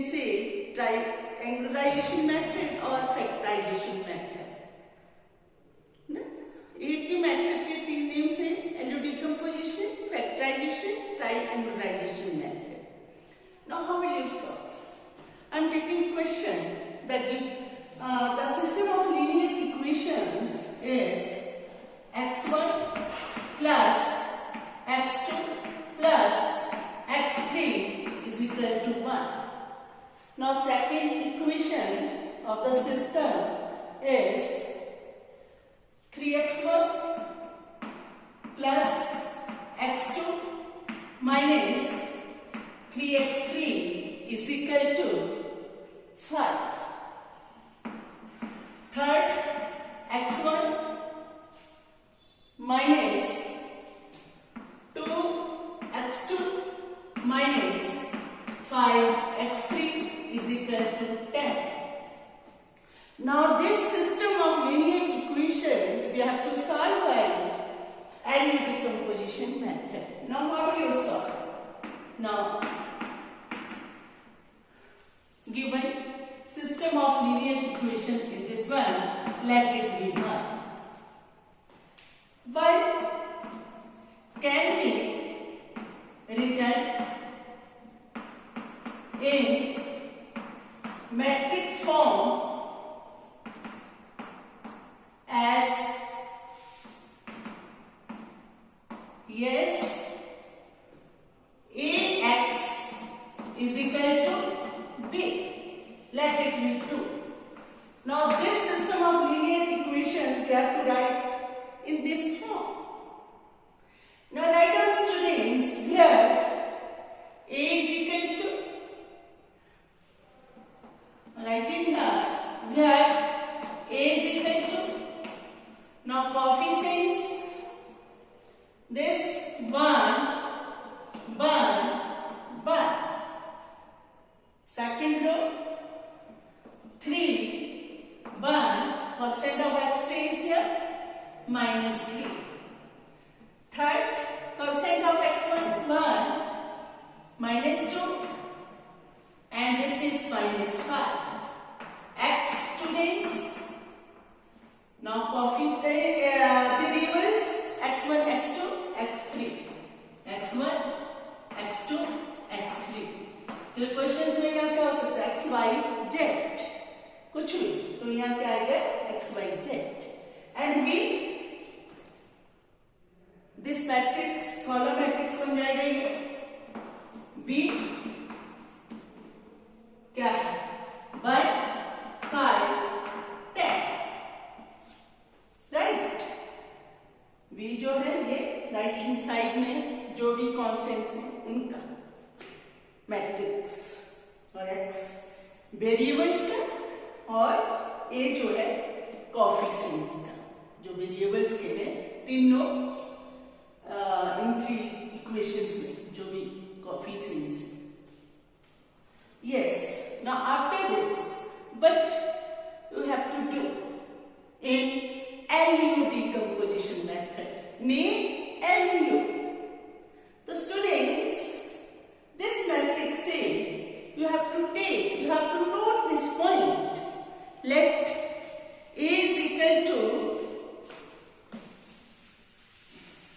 say triangularization method or factorization method. एक ही method के तीन नेम्स हैं, LU decomposition, factorization, triangularization method. Now how will you solve? I am taking question that the system of linear equations is x1 plus x2 plus x3 is equal to 1. Now second equation of the system is 3x1 plus x2 minus 3x3 is equal to 5. Third, x1 minus 2x2 minus 5x3 is equal to 10. Now this system of linear equations we have to solve by LU decomposition method. Now how do you solve? Now given system of linear equation is this one, let it be 1. But can we written in matrix form as yes, AX is equal to B. Let it be 2. Now this system of linear equations we have to write in this form. Now write down students here A is equal to, writing here where A is equal to, now coefficients, this 1, 1, 1. Second row, 3, 1, coefficient of x3 is here, minus 3. Third, coefficient of x1, 1, minus 2, and this is minus 5. X students, now coefficient variables, x1, x2, x3, x1, x2, x3. तो questions में यहाँ क्या हो सकता है, x, y, z, कुछ भी, तो यहाँ क्या आएगा, x, y, z, and we this matrix column matrix बन जाएगा ये, b क्या है, 1, 5, 10, राइट। b जो है ये राइट हैंड साइड में जो भी कॉन्स्टेंट्स हैं उनका मैट्रिक्स, और x वेरिएबल्स का, और a जो है कोएफिशिएंट्स का, जो वेरिएबल्स के हैं तीनों इन 3 इक्वेशंस में जो भी coefficients. Yes, now after this, but you have to do in LU decomposition method. Name LU. The students, this matrix say you have to note this point. Let A is equal to,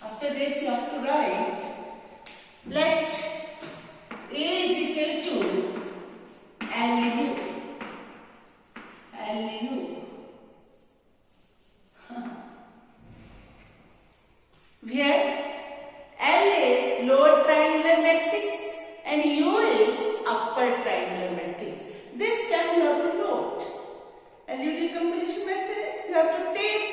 after this you have to write, let A is equal to LU. Where L is lower triangular matrix and U is upper triangular matrix. This time you have to note. LU decomposition method, you have to take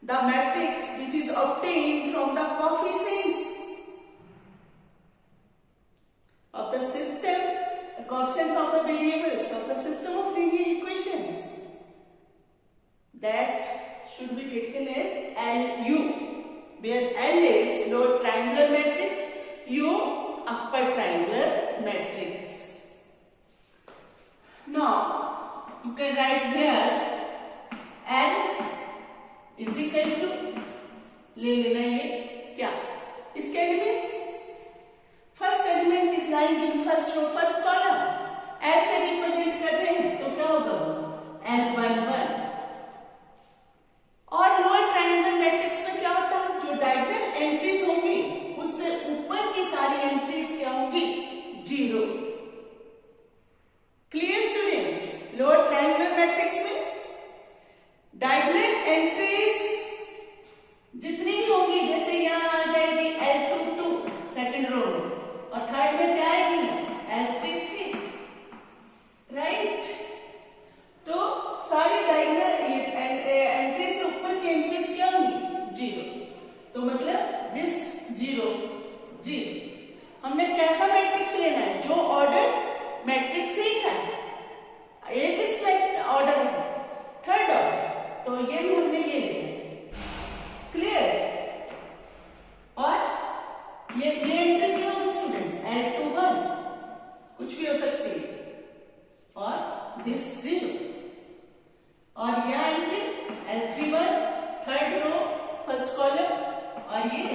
the matrix which is obtained from the coefficients of the system, the coefficients of the variables of the system of linear equations. That should be taken as LU, where L is lower triangular matrix, U upper triangular matrix. Now you can write here L is equal to, ले लेना ये क्या, इसके elements, first element is lying in first row first column, second row में, और third में क्या आएगी L3 3, राइट। तो सारी डायगोनल एंट्री से ऊपर की एंट्रीज क्या होंगी 0, तो मतलब दिस 0 0। हमने कैसा मैट्रिक्स लेना है, जो ऑर्डर मैट्रिक्स एक है, एक इसमें ऑर्डर है थर्ड ऑर्डर, तो ये भी हमने ये लेना है, क्लियर। और ये एंट्री क्या होगी स्टूडेंट L2 1, कुछ भी हो सकती है, और दिस 0, और यह entry L3 1 third row first column, और ये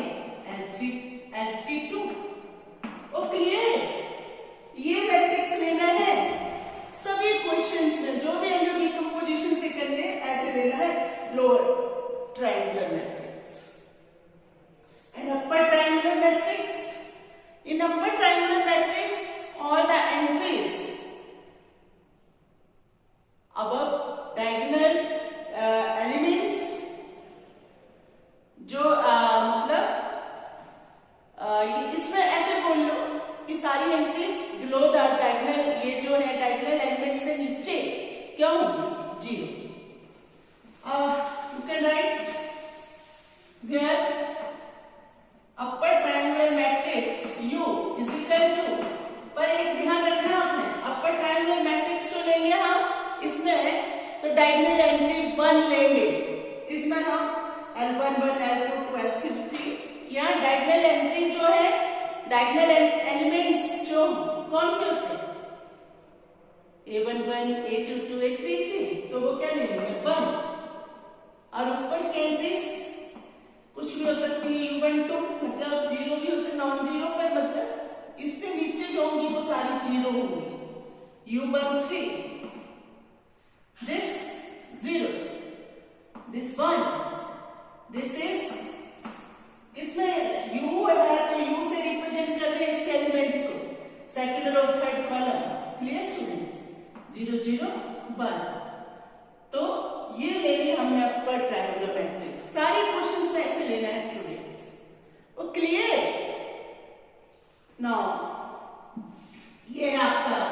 L3 2। ओ क्लियर, ये मैट्रिक्स लेना है सभी क्वेश्चंस में, जो भी एलयू डिकम्पोजिशन से करने ऐसे लेना है lower triangular matrix and upper triangular matrix. In upper triangular matrix all the entries above diagonal elements, जो मतलब इसमें ऐसे बोल लो कि सारी एंट्रीज बिलो द डायगोनल, ये जो है डायगोनल एलिमेंट से नीचे क्या होंगी 0। You can write here upper triangular matrix U is equal to, पर एक ध्यान रखना आपने, अपर ट्रायंगुलर मैट्रिक्स जो लेंगे हम इसमें, तो डायगोनल एंट्री 1 लेंगे, इसमें हम L1 1 L2 2 L3 3, यहाँ डायगोनल एंट्री जो है, डायगोनल एलिमेंट्स जो कौन से होते हैं A1 1 A2 2 A3 3, तो वो क्या लेंगे 1, और ऊपर की एंट्रीज कुछ भी हो सकती है U1 2, मतलब 0 भी हो सकता, नॉन जीरो पर मतलब इससे नीचे जो होंगी वो सारी 0 होंगी, U1 3, this 0, this 1, this is, इसमें U है तो U से रिप्रेजेंट कर रहे हैं इसके एलिमेंट्स को, सेकंड और थर्ड कॉलम, क्लियर स्टूडेंट्स, 0 0 1। तो ये लेंगे हमने अपर ट्रायंगुलर मैट्रिक्स, सारे क्वेश्चंस में ऐसे लेना है स्टूडेंट्स, वो क्लियर। नाउ ये आपका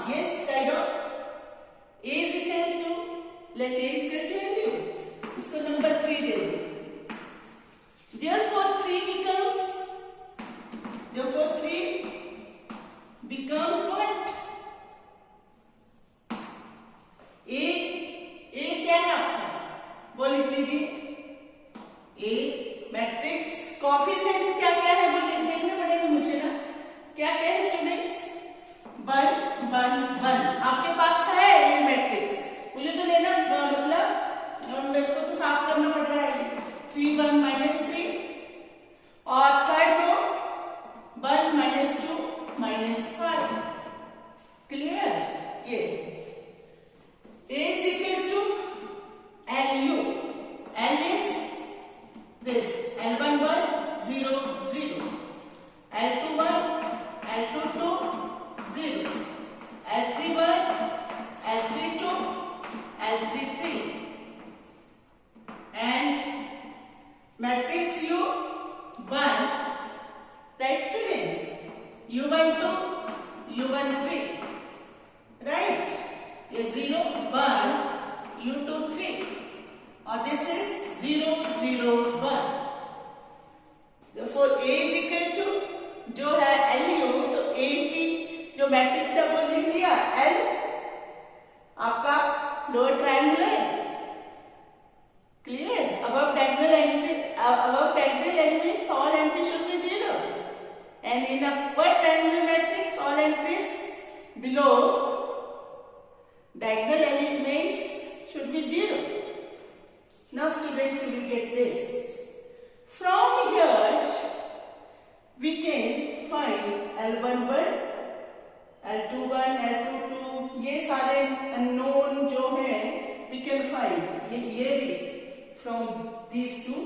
yes kind of A is equal to, let A is equal to LU, इसको नंबर 3 दे दो, therefore 3 becomes what, A क्या है आपका, वो लिख लीजिए, A मैट्रिक्स कोएफिशिएंट्स क्या क्या है वो देखने पड़ेगा मुझे ना, क्या क्या है स्टूडेंट्स 1 1 1, आपके पास है ये मैट्रिक्स, मुझे तो लेना मतलब मेरे को तो साफ करना पड़ रहा है, 3 1 -3, और थर्ड रो 1 -2 -5, क्लियर। ये A is equal to LU, L is this L1 1 0 0, L2 1 L2 2 0, L3 1 L3 2 L3 3, and matrix U 1, right students, U1 2 U1 3, right, ये 0 1 U2 3, और this is 0 0 1, therefore A is equal to, जो है LU, तो A की जो matrix है वो लिख लिया, L आपका lower triangular, clear, above diagonal elements all entries should be 0, and in upper triangular matrix all entries below diagonal elements should be 0. Now students, you will get this. From here we can find L1 1 L2 1 L2 2, ये सारे unknown जो है we can find, ये भी from these two,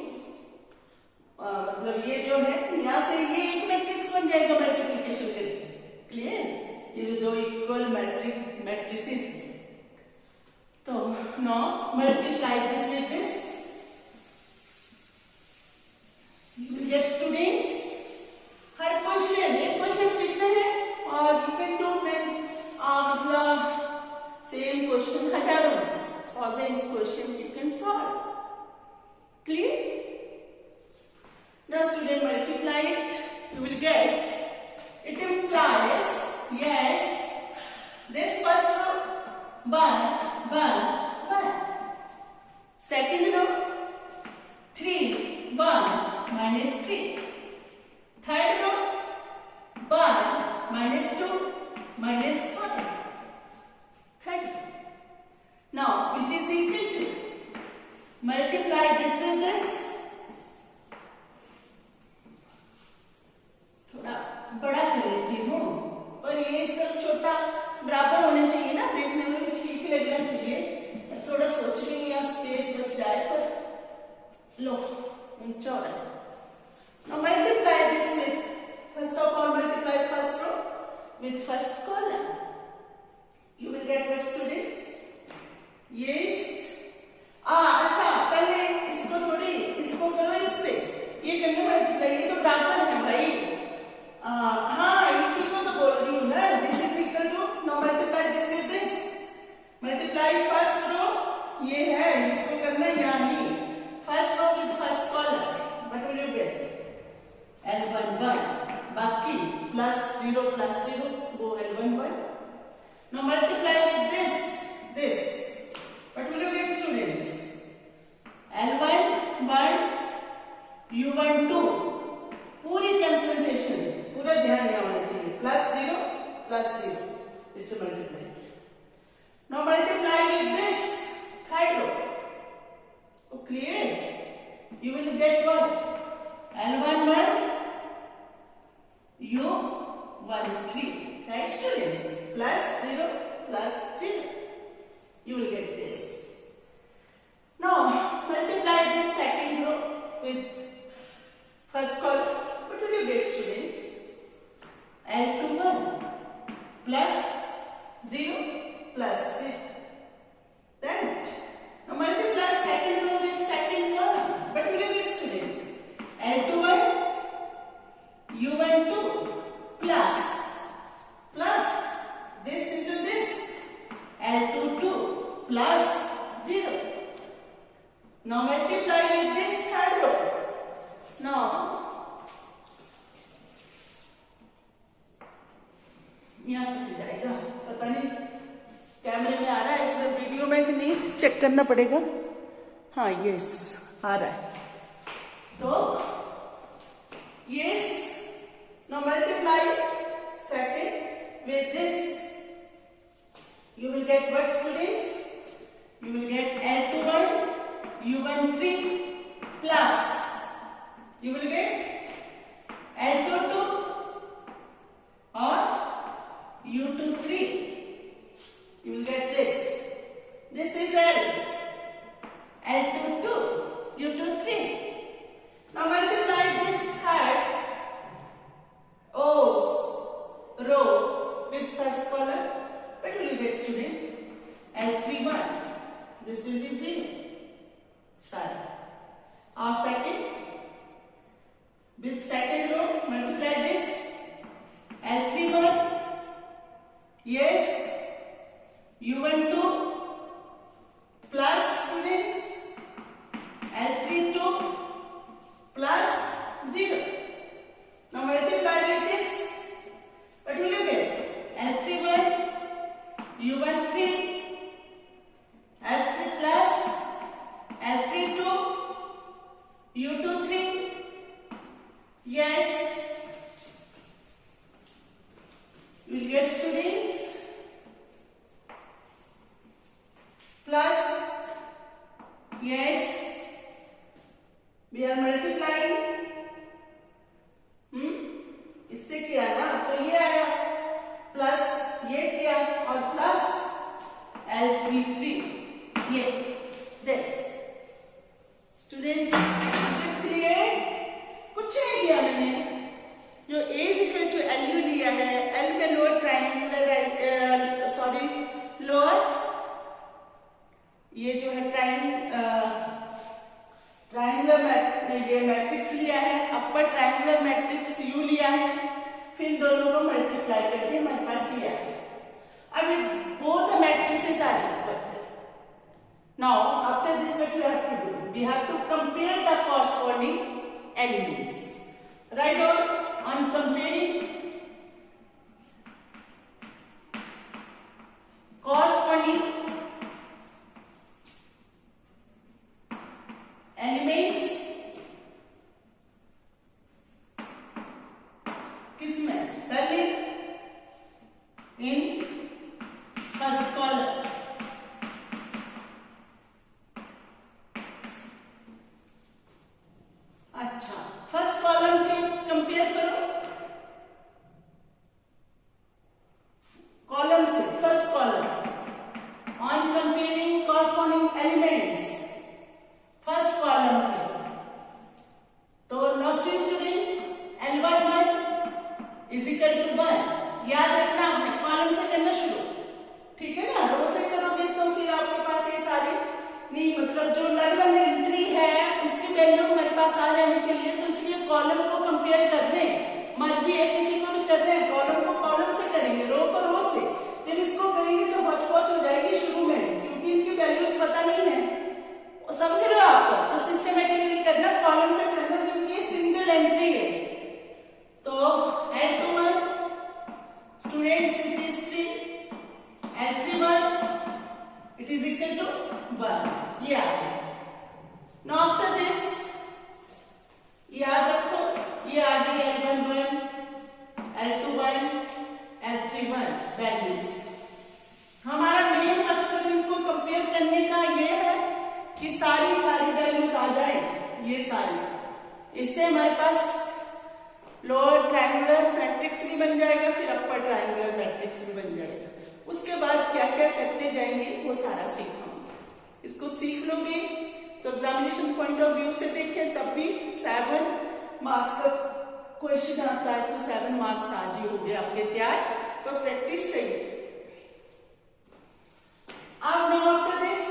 मतलब ये जो है यहाँ से ये एक मैट्रिक्स बन जाएगा मल्टीप्लिकेशन करके, क्लियर, ये जो दो इक्वल मैट्रिसेस हैं, तो now multiply this with this, minus 3. Third row, 1 minus 2 minus 5. Third row. Now, which is equal to? Multiply this with this. थोड़ा बड़ा कर लेती हूँ, पर ये इस तरफ छोटा बराबर होना चाहिए ना, देखने में भी ठीक लगना चाहिए। थोड़ा सोच रही हूँ यहाँ स्पेस बच जाए, पर लो ऊंचा हो रहा है। Now multiply this with, first of all multiply first row with first column. You will get what, students? Yes. अच्छा, पहले इसको थोड़ी, इसको करो इससे, ये करने मल्टीप्लाई, ये तो बराबर है भाई। हाँ, इसी को तो बोल रही हूँ ना, this is equal to, now multiply this with this, multiply first row, ये है, इसको करना है यहाँ नहीं, first row with first column, what will you get? L11, बाकी plus 0 go L11. Now multiply with this, what will you get, students? L11, U12, पूरी concentration, पूरा ध्यान यहाँ होना चाहिए, +0, इससे मल्टीप्लाई किया। Now multiply with this third row. Oh, clear? You will get what? L11, U13, right, students? +0, +0. You will get this. Now multiply this second row with first column. What will you get, students? L21 +0 +0. Right? Now multiply second row with second column. What will you get, students? L21 U12 plus this into this, L22 plus 0. Now multiply with this third row. Now यहाँ तक जाएगा, पता नहीं कैमरे में आ रहा है, इसमें वीडियो में कि नहीं, चेक करना पड़ेगा। हाँ, यस आ रहा है, तो yes. Now multiply second with this, you will get what, students? You will get L21 U13 plus, you will get L22 or U23, you will get this is L22 U23. Now multiply this third row with first column. What will you get, students? L31, this will be 0. Sorry. Or second, with second row, multiply this, L31, yes, U12 plus, students, L32 plus 0. Now multiply with this, what will you get? L31, U13, L3 plus, L32, U23, yes, you will get, students, plus, yes, we are multiplying, इससे किया ना, तो ये आया, plus ये किया, और plus L33, ये this. Students, is it clear? कुछ नहीं किया मैंने, जो A is equal to LU लिया है, L में लोअर ट्राइंगुलर, सॉरी लोअर, ये जो है ट्राइंगुलर ये मैट्रिक्स लिया है, अपर ट्राइंगुलर मैट्रिक्स U लिया है, फिर दोनों को मल्टीप्लाई करके हमारे पास ये आया। अब both the matrices are equal. Now after this what we have to do? We have to compare the corresponding elements. Write down on comparing corresponding elements अच्छा, फर्स्ट कॉलम के कंपेयर करो, कॉलम से first column on comparing corresponding elements first column के, तो now see students L11 is equal to 1, याद रखना है column से करना शुरू, ठीक है ना। रो से करोगे तो फिर आपके पास ये सारी नहीं, मतलब जो लगभग एंट्री है उसकी वैल्यू हमारे पास आ जानी चाहिए, तो इसलिए कॉलम को कंपेयर कर रहे हैं, मर्जी है किसी को भी कर रहे हैं, कॉलम को कॉलम से करेंगे, रो को रो से, जब इसको करेंगे तो हौच-पौच हो जाएगी शुरू में, क्योंकि इनकी वैल्यूज पता नहीं है, समझ रहे हो आप, तो सिस्टमेटिकली करना, कॉलम से करना, क्योंकि ये सिंगल एंट्री है। तो L21 students it is 3, L31 it is equal to 1, ये आ गया। नाउ आफ्टर दिस याद रखो, ये आ गई L11, L21, L31 वैल्यूज। हमारा मेन मकसद इनको कंपेयर करने का ये है कि सारी वैल्यूज आ जाए, ये सारी, इससे हमारे पास लोअर ट्रायंगुलर मैट्रिक्स भी बन जाएगा, फिर अपर ट्रायंगुलर मैट्रिक्स भी बन जाएगा। उसके बाद क्या क्या करते जाएंगे वो सारा सीखेंगे। इसको सीख लोगे तो एग्जामिनेशन पॉइंट ऑफ व्यू से देखें तब भी 7 मार्क्स का क्वेश्चन आता है, तो 7 मार्क्स आज ही हो गए आपके तैयार, तो प्रैक्टिस चाहिए। अब now after this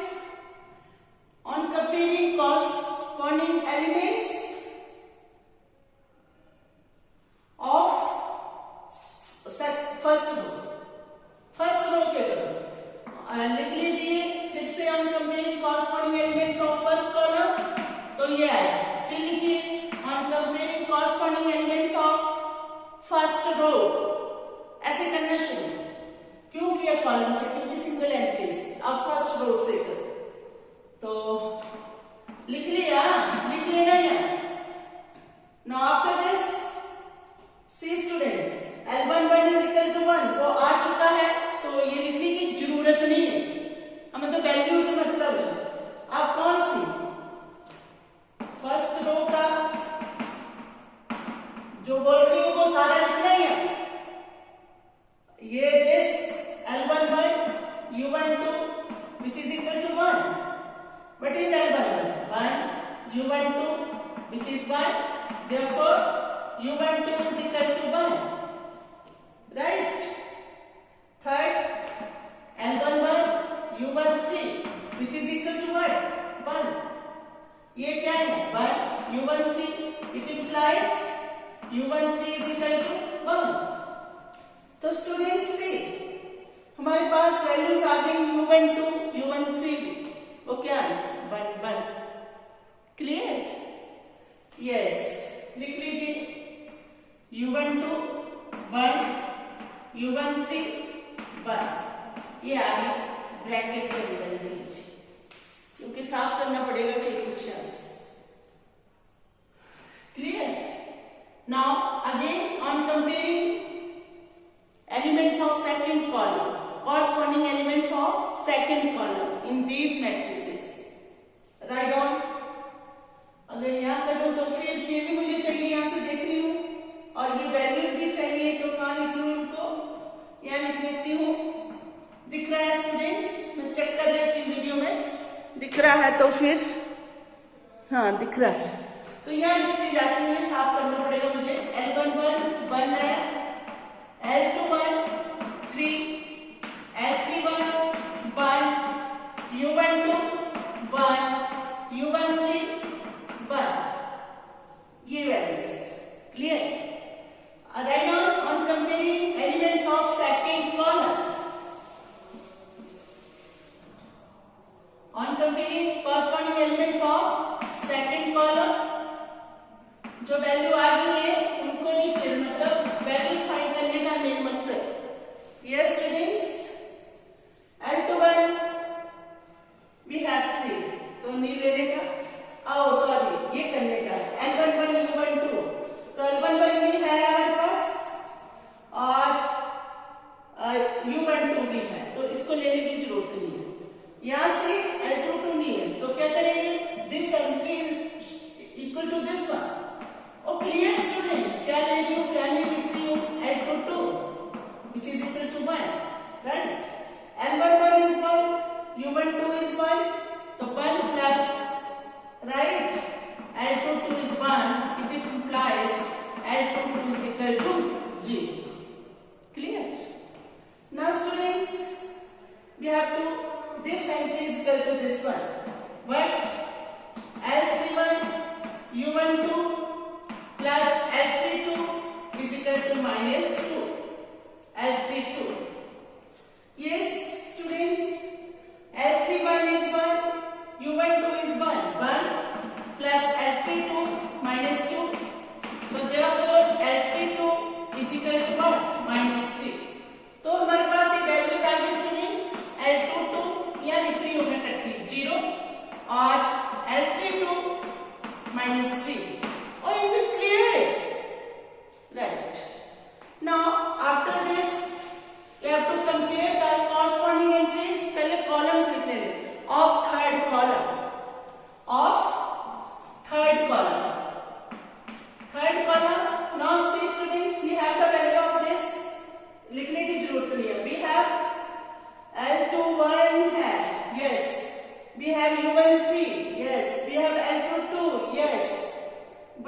on comparing corresponding elements of first row के लिख लीजिए फिर से on comparing corresponding elements of first column, तो ये आया, फिर लिखिए on comparing corresponding elements of first row, ऐसे करना शुरू। क्यों किया कॉलम से? क्योंकि सिंगल एंट्री से, अब फर्स्ट रो से करो, तो लिख लिया, लिख लेना है। Now after this see students L11 is equal to 1 वो आ चुका है, तो ये लिखने की जरूरत नहीं है, हमें तो वैल्यू से मतलब है। अब कौन सी फर्स्ट रो का जो बोल रही हूं वो सारा लिखना ही है। ये this L11 U12 which is equal to 1. What is L11? 1, U12 which is 1, therefore U12 is equal to 1, right? Third, L11 U13 which is equal to what? 1. ये क्या है? 1 U13, it implies U13 is equal to 1. तो students से हमारे पास values आ गई U12 U13, वो क्या है? 1 1, क्लियर? यस, लिख लीजिए U12 1, U13 1, ये आगे ब्रैकेट के अंदर लिख लीजिए, क्योंकि साफ करना पड़ेगा फिर कुछ ऐसे, clear? Now again on comparing elements of second column, corresponding elements of second column in these matrices, write down। अगर यहाँ करूँ तो फिर ये भी मुझे चाहिए, यहाँ से देख रही हूँ, और ये वैल्यूज भी चाहिए, तो कहाँ लिख लूँ इनको? यहाँ लिख लेती हूँ। दिख रहा है स्टूडेंट्स? मैं चेक कर लेती हूँ वीडियो में, दिख रहा है तो फिर, हाँ दिख रहा है, तो यहाँ लिखती जाती हूँ, साफ करना पड़ेगा मुझे। L11 1 है, L21 3, L31 1, U12 1, U13 1, ये values, clear? Right now on comparing elements of second column, on comparing corresponding elements of second column, जो वैल्यू आ गई है उनको नहीं, फिर मतलब वैल्यूज फाइंड करने का मेन मकसद। Yes students, L21 we have 3, तो नहीं लेने का, आओ सॉरी ये करने का, L11 U12, तो L11 भी है हमारे पास और U12 भी है, तो इसको लेने की जरूरत नहीं है। यहाँ से L22 नहीं है, तो क्या करेंगे? This entry is equal to this one, L22 is 1, it implies L22 is equal to 0. Clear? Now students, we have to, this entry is equal to this one. What? L31 U12 plus L32 is equal to minus 2. L32. Yes, students, L31 is 1, U12 is 1. 1 plus L32 minus 2. So therefore L32 is equal to what? Minus 3. तो हमारे पास ये values आ गई students. L22 यानी 3 होगा इकट्ठी 0 और L32 minus 3. Or is it clear? Right. Now after this we have to compare the corresponding entries. पहले columns लिख लेंगे of third column. Of third column. Third column. Now see students, we have the value of this. लिखने की जरूरत नहीं है. We have L21 है. Yes. We have U13. Yes. We have L22. Yes.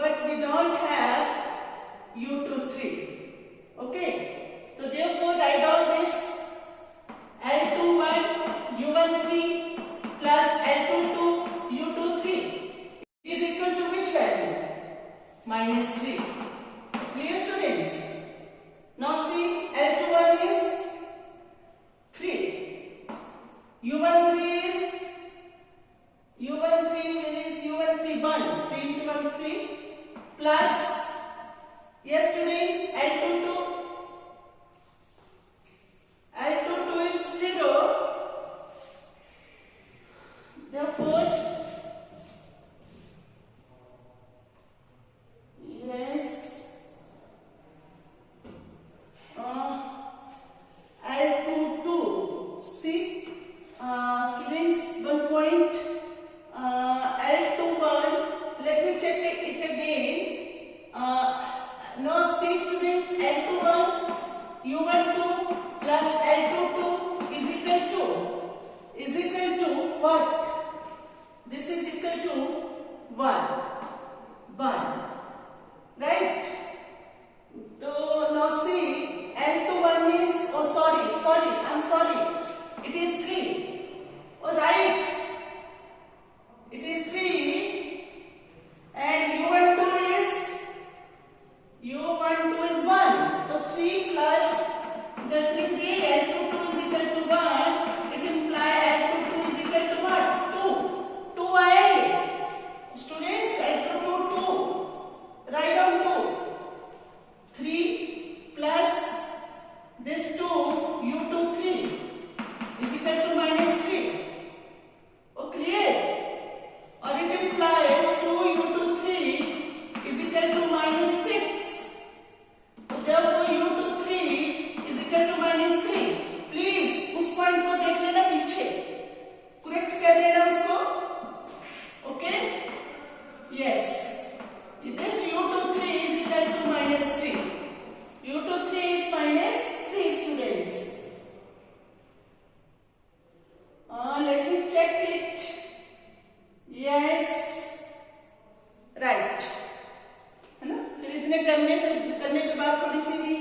But we don't have U23. Okay. So therefore write down this L21 U13 plus L22 U23 is equal to which value? Minus 3. Clear students? Now see, L21 is 3. U13 is where is U13 1? 3 into 1 3 plus, yes students, L22 is 0. Therefore, yes, L22. See, students, 1 point. L21. Let me check it again. Now see, students, L21 U12 plus L22 is equal to what? This is equal to 1. Right? So now see, L21 is, I'm sorry, it is 3. Alright, it is 3 and U12 is 1. So 3 plus the 3 L22 is equal to 1. It implies L22 is equal to what? 2. 2 आए. Students, L22 2. Write down 2. 3 plus this 2 U23 is equal to minus 3. Oh, clear? Or it implies 2 U23 is equal to minus 6. So therefore U23 is equal to minus 3. Please उस point को देख लेना पीछे, correct कर लेना उसको. Okay? Yes. This U23 is equal to minus 3. U23 is minus 3 students. Let me check it. Yes. Right. है ना? फिर इतने करने के बाद थोड़ी सी भी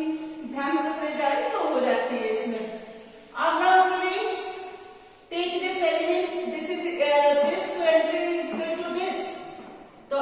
ध्यान रखने जाए तो हो जाती है इसमें. Now students, take this element. This entry is equal to this. तो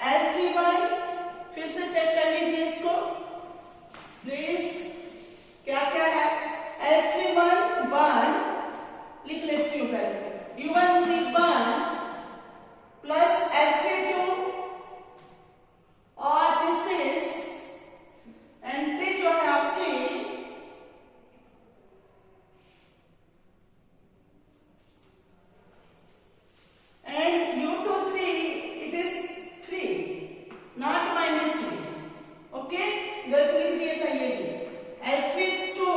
L3 फिर से चेक कर लीजिए इसको प्लीज, क्या क्या है। L3 1 लिख लेती हूँ पहले, U13 1 प्लस L3 2 और दिस इज एंट्री जो है आपकी and U23 it is 3 not -3, okay, गलत लिख दिया था ये भी। L3 2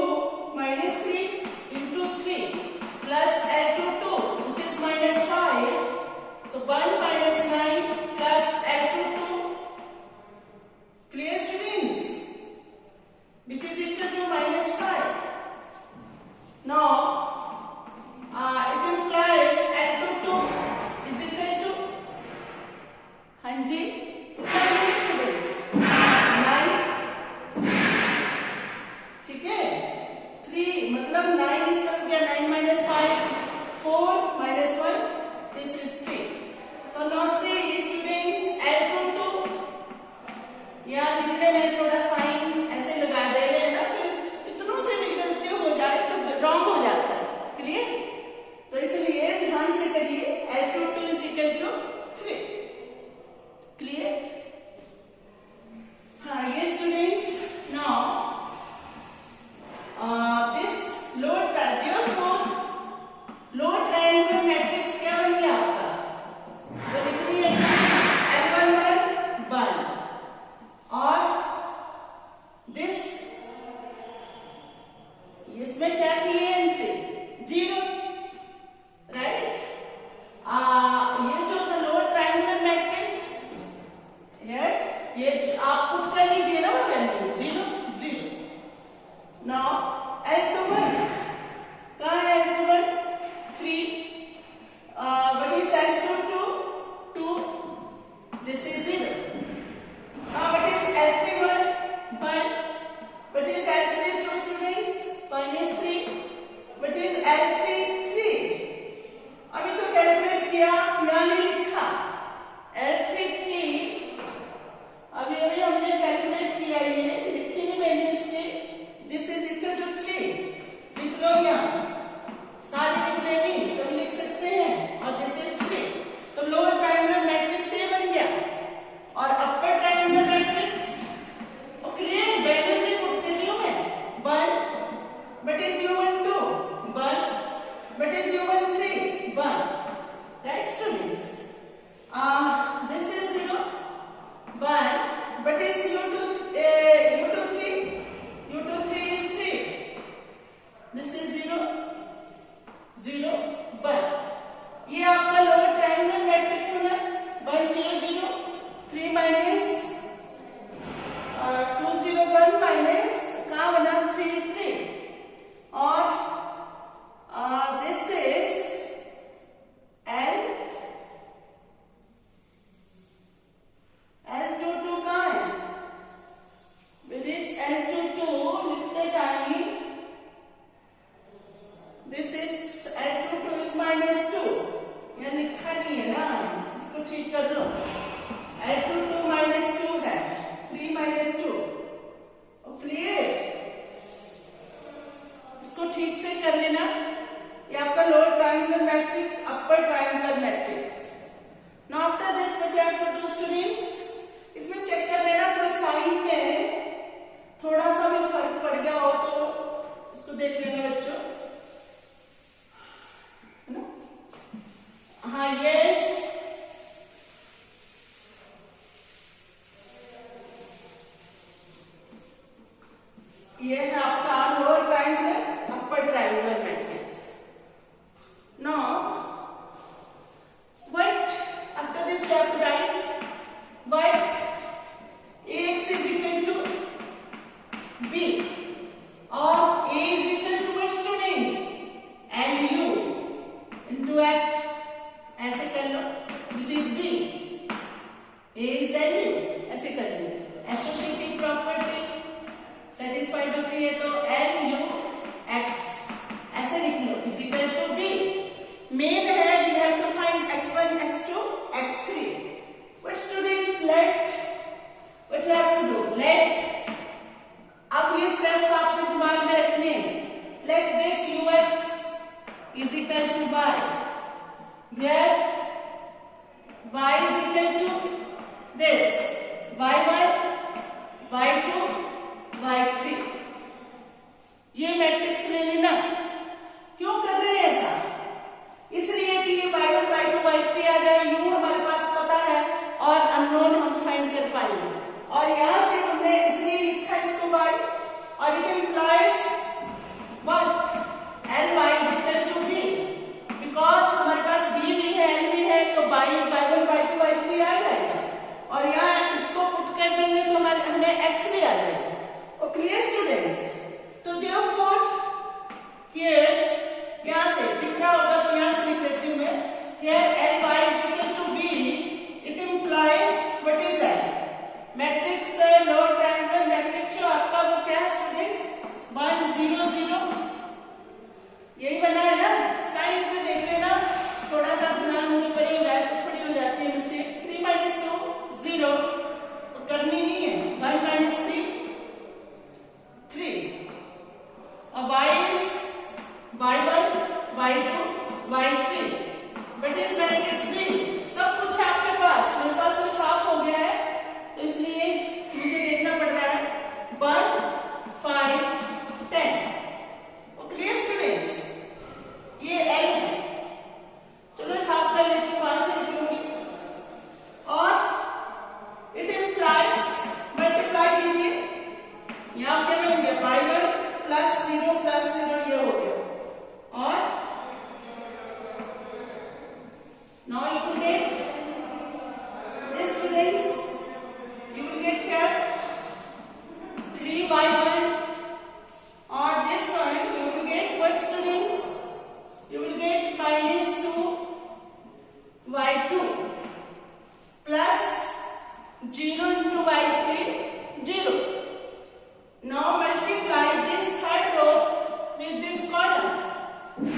-3 into 3 plus L2 2 which is -5, तो 1 - 9 plus L2 2, clear students, which is equal to -5. Now it implies L2 2 is equal to, हाँ जी, कितना है स्टूडेंट्स 9, ठीक है। 3 मतलब 9 इस तरफ गया, 9 - 5 4 - 1, दिस इज 3। तो now see students L2 2, यहाँ लिखने में थोड़ा साइन ऐसे लगा दे रहे हैं ना, फिर इतनों से निकलते हो जाए तो रॉन्ग हो जाता है, क्लियर। तो इसलिए ध्यान से करिए, L2 2 is equal to 3, clear. हाँ ये students now this low triangular matrix क्या बन गया आपका, वो लिख रही है L11 1 और दिस, इसमें क्या थी ये एंट्री 0, राइट। ये जो था लोअर ट्रायंगुलर मैट्रिक्स है, ये आप पुट कर लीजिए ना वैल्यू 0 0। नाउ L2 कहाँ है, L2 3, what is L2 2, this is 0। What is L3 1, what is L3 2 students -3, what is L3 3, अभी तो कैलकुलेट किया, यहाँ नहीं लिखा L3 3, अभी हमने कैलकुलेट किया, ये लिखी नहीं मैंने इसके, दिस इज इक्वल टू 3 लिख लो, यहाँ सारे लिख लेंगे तो लिख सकते हैं, और दिस इज 3। तो लोअर ट्रायंगुलर मैट्रिक्स ये बन गया, और upper triangular matrix clear, values ही पुट कर रही हूं मैं, 1 but is U12 1 but is U13 1, right students. This is 0 1 but is U23 is 3, this is 0 0 1, ये आपका लोअर ट्रायंगुलर मैट्रिक्स होना 1 0 0 3 माइनस 2 0 1 माइनस कहाँ बना 3 3, और दिस इज L2 2 कहाँ है, where is L2 2, लिखते time this is L2 2 is -2, यह लिखा नहीं है ना, इसको ठीक कर लो, L2 2 -2 है, 3 -2, क्लियर, इसको ठीक से कर लेना। ये आपका lower triangular matrix, upper triangular matrix. Now after this what you have to do students, इसमें चेक कर लेना कोई साइन में थोड़ा सा भी फर्क पड़ गया हो तो इसको देख लेना बच्चों, है ना। हाँ यस, ये है आपका lower triangular, upper triangular matrix. Now what after this you have to write what Ax is equal to B or A is equal to what students, LU into X, ऐसे कर लो, which is B, A is LU, ऐसे कर लो। Associative property satisfied होती है this y1, y2, y3 ये matrix ले लेना। क्यों कर रहे हैं ऐसा? इसलिए कि ये y1, y2, y3 आ जाए, u हमारे पास पता है और अननोन हम फाइंड कर पाएंगे। और यहां से हमने इसलिए लिखा इसको y और it implies what ly is equal to b because हमारे पास b भी है l भी है तो y1, y2, y3 आ जाएगा और यहाँ इसको पुट कर देंगे तो हमें x भी आ जाएगा। और क्लियर स्टूडेंट्स? तो therefore here यहाँ से दिख रहा होगा तो यहाँ से लिख लेती हूँ मैं। Here ly is equal to b, it implies what is that? Matrix lower triangle matrix जो आपका वो क्या है स्टूडेंट्स? 1 0 0 यही बना है ना? साइन पे देख लेना, थोड़ा सा ध्यान होने पर हो जाए तो थोड़ी हो जाती है मिस्टेक। 3 minus 2 0 तो करनी नहीं है। 1 minus 3 3 और y is y1 y2 y3 but इस मैट्रिक्स में सब कुछ है आपके पास, मेरे पास में साफ हो गया है तो इसलिए मुझे देखना पड़ रहा है 1 5 10। Clear students? ये l है, चलो साफ कर लेती हूँ, वहां से लिखूंगी। और इट इंप्लाइज मल्टीप्लाई कीजिए, यहाँ क्या बनेंगे y1 प्लस 0 प्लस 0 ये हो गया और now you will get this students, you will get here 3y1 or this one you will get what students? You will get minus 2y2 plus 0 into y3 0. Now multiply this third row with this column.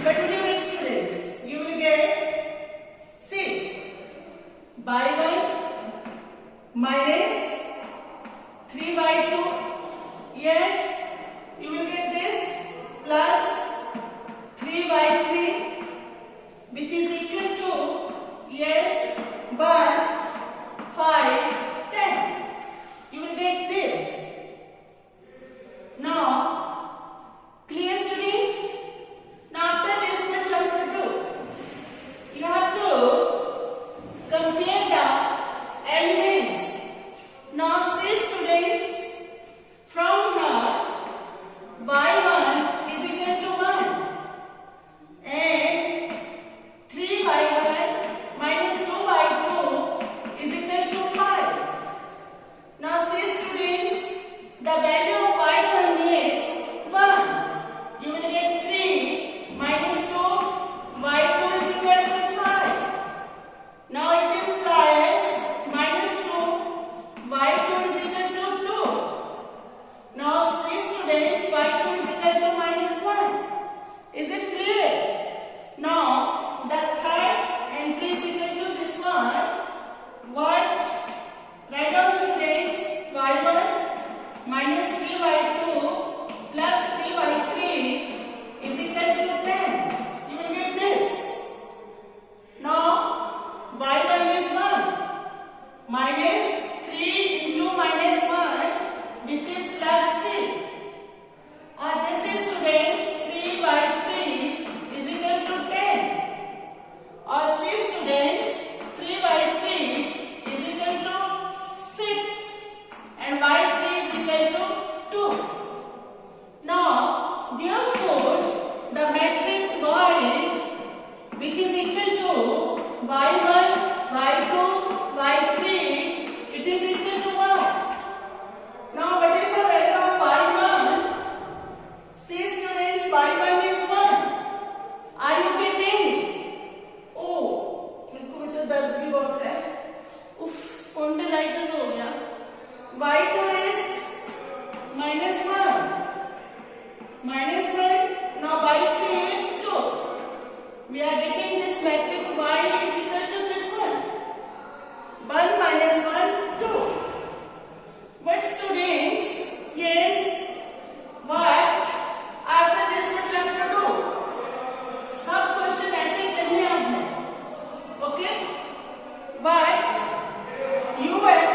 But dear students, you will get see y1 minus 3y2. Yes, you will get this plus 3y3 which is equal to yes 1 5 10. You will get this. Now clear students? Now after this what you have to do? You have to compare the elements. Now see students, from here y1 is equal to 1 and 3y1 minus 2y2 is equal to 5. Now see students, the value of y1 is 1. You will get 3 minus 2 y2 is equal to 5. Now it implies minus 2 y2 is equal to 2. Now see students, y2 is equal to minus 1. Is it clear? Now the third entry is equal to this one. What? Write down students, y1 minus 3y2 plus 3y3 is equal to 10. You will get this. Now y1 is 1 minus 3 into minus 1 which is plus 3. Or this is students 3y3 is equal to 10. Or see students 3y3 is equal to 6 and y3 is equal to 2. Now therefore the matrix y which is equal to y1 y2 y3 it is equal to what? Now what is the value of y1? See students, y1 is 1. Are you getting? Oh, मेरे को बेटा दर्द भी बहुत है, उफ spondylitis हो गया। y2 is minus 1 minus 1. Now y3 is 2. We are getting this matrix y is equal to this one. 1 minus 1 2. But students, yes, what? After this what you have to do? सब question ऐसे करने आपने, okay? But you have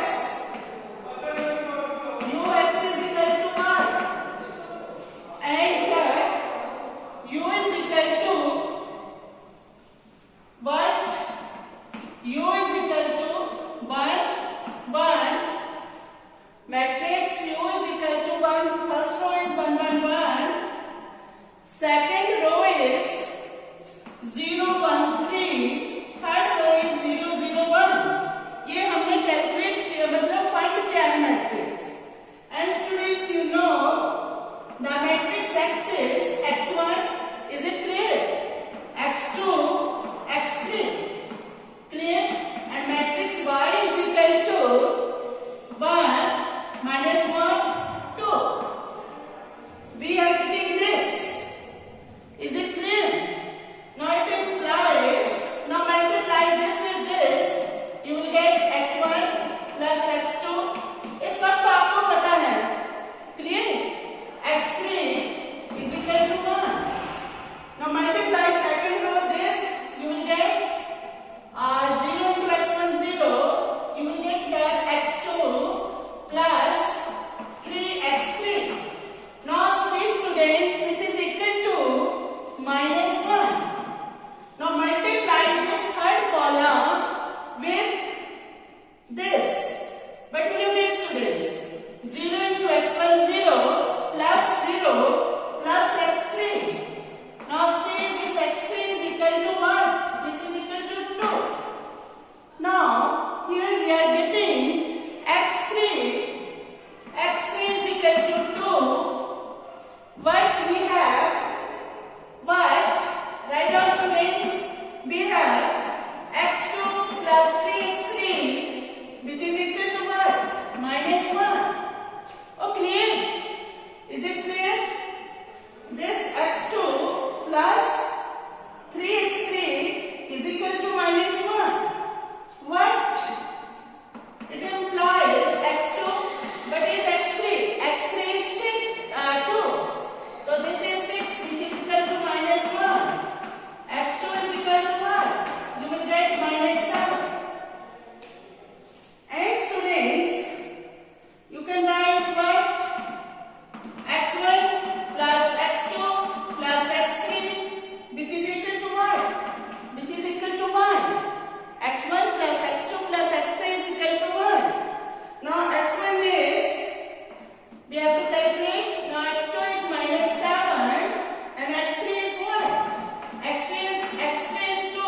this. What will you get, students? 0 into x1 0 plus 0 plus x3. Now say this x3 is equal to what? This is equal to 2. Now here we are getting x3 is equal to 2. What we have? What? Write down, students. We have x2 plus 3x3, which is equal to what? Minus 1. Oh, clear? Is it clear? This x2 plus 3x3 is equal to minus 1. What? It implies x2, but is x3? x3 is 2. So this is 6, which is equal to minus 1. x2 is equal to what? You will get minus 7. And students, you can write what? x1 plus x2 plus x3, which is equal to what? Which is equal to 1. x1 plus x2 plus x3 is equal to 1. Now x1 is, we have to calculate. Now x2 is minus 7 and x3 is what? x3 is 2.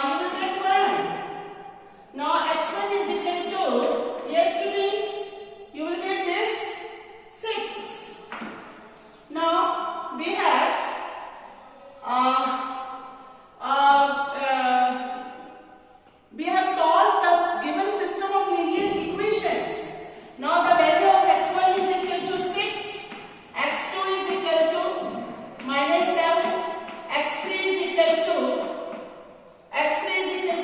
You will get 1. Now x1 is equal to, yes students, you will get this 6. Now we have solved the given system of linear equations. Now the value of x1 is equal to 6, x2 is equal to minus 7, x3 is equal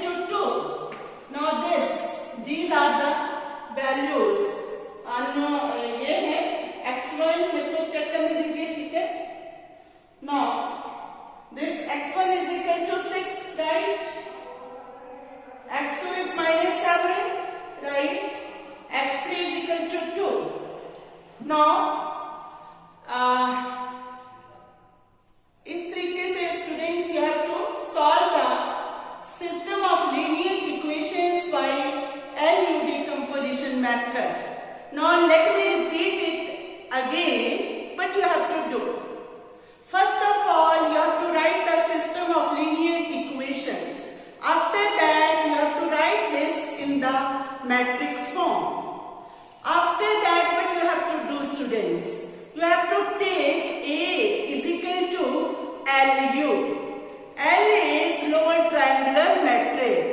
to 2. Now these are the values. ये है x1, मेरे को check करने दीजिए, ठीक है? Now this x1 is equal to 6, right? x2 is minus 7, right? x3 is equal to 2. Now इस तरीके से students you have to solve the system of linear equations by LU decomposition method. Now let me repeat it again, but you have to do. First of all, you have to write the system of linear equations. After that, you have to write this in the matrix form. After that, what you have to do, students? You have to take A is equal to LU. L is lower triangular matrix.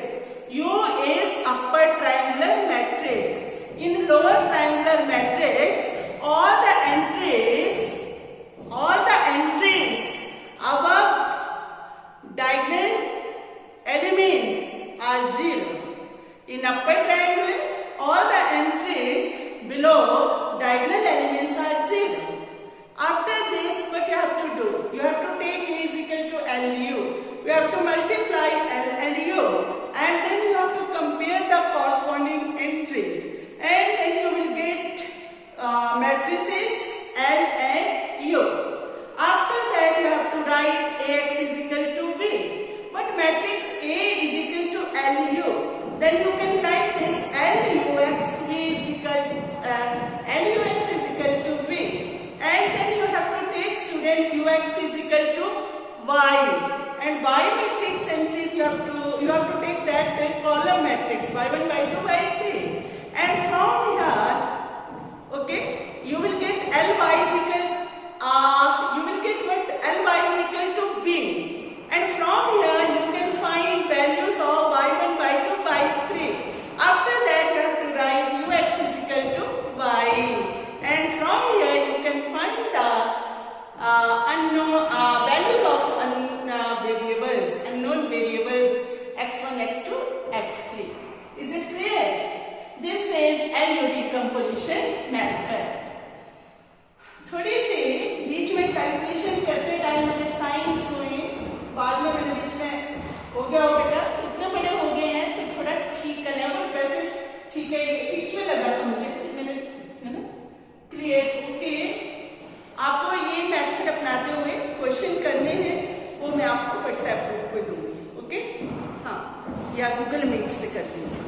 U is upper triangular matrix. In lower triangular matrix, all the entries above diagonal elements are 0. In upper triangle, all the entries below diagonal elements are 0. After this, what you have to do? You have to take A is equal to LU. You have to multiply L and U, and then you have to compare the corresponding entries, and then you will get matrices L and U. After that, you have to write AX is equal to B. But matrix A is equal to LU. Then you can write this LUX is equal to B. And then you have to take student UX is equal to Y. And Y matrix entries you have to take that column matrix y1, y2, y3. And from here, okay, you will get Ly is equal. You will get what Ly is equal to B. And from here you can find values of y1, y2, y3. After that you have to write ux is equal to y. And from here you can find the unknown values of unknown variables x1, x2, x3. Is it clear? This is LU decomposition method. थोड़ी सी बीच में calculation करते time मुझे science हुई, बाद में मैंने बीच में हो गया हो बेटा इतने बड़े हो गए हैं तो थोड़ा ठीक कर लिया, वैसे ठीक है बीच में लगा था मुझे, मैंने है ना क्लियर। ओके, आपको ये मेथड अपनाते हुए क्वेश्चन करने हैं, वो मैं आपको व्हाट्सएप ग्रुप पे दूंगी। ओके, हाँ, या गूगल मीट से कर दूंगी।